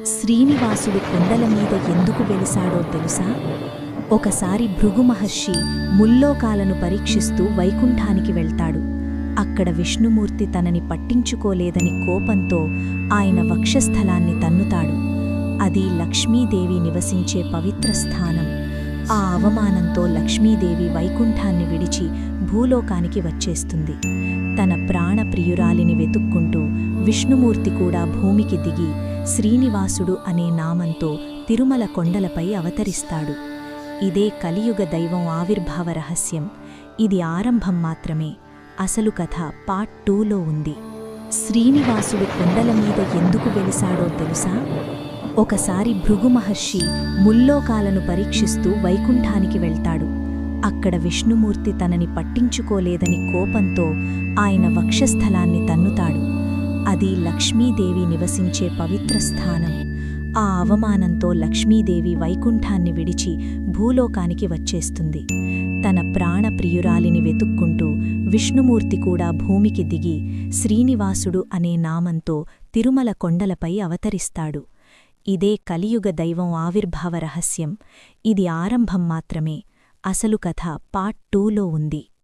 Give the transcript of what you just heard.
శ్రీనివాసుడు కొండల మీద ఎందుకు వెలిశాడో తెలుసా? ఒకసారి భృగు మహర్షి ముల్లోకాలను పరీక్షిస్తూ వైకుంఠానికి వెళ్తాడు. అక్కడ విష్ణుమూర్తి తనని పట్టించుకోలేదని కోపంతో ఆయన వక్షస్థలాన్ని తన్నుతాడు. అది లక్ష్మీదేవి నివసించే పవిత్ర స్థానం. ఆ అవమానంతో లక్ష్మీదేవి వైకుంఠాన్ని విడిచి భూలోకానికి వచ్చేస్తుంది. తన ప్రాణప్రియురాలిని వెతుక్కుంటూ విష్ణుమూర్తి కూడా భూమికి దిగి శ్రీనివాసుడు అనే నామంతో తిరుమల కొండలపై అవతరిస్తాడు. ఇదే కలియుగ దైవం ఆవిర్భావ రహస్యం. ఇది ఆరంభం మాత్రమే. అసలు కథ పార్ట్ 2లో ఉంది. శ్రీనివాసుడు కొండల మీద ఎందుకు వెలిశాడో తెలుసా? ఒకసారి భృగు మహర్షి ముల్లోకాలను పరీక్షిస్తూ వైకుంఠానికి వెళ్తాడు. అక్కడ విష్ణుమూర్తి తనని పట్టించుకోలేదని కోపంతో ఆయన వక్షస్థలాన్ని తన్నుతాడు. అది లక్ష్మీదేవి నివసించే పవిత్ర స్థానం. ఆ అవమానంతో లక్ష్మీదేవి వైకుంఠాన్ని విడిచి భూలోకానికి వచ్చేస్తుంది. తన ప్రాణప్రియురాలిని వెతుక్కుంటూ విష్ణుమూర్తి కూడా భూమికి దిగి శ్రీనివాసుడు అనే నామంతో తిరుమల కొండలపై అవతరిస్తాడు. ఇదే కలియుగ దైవం ఆవిర్భావ రహస్యం. ఇది ఆరంభం మాత్రమే. అసలు కథ పార్ట్ 2లో ఉంది.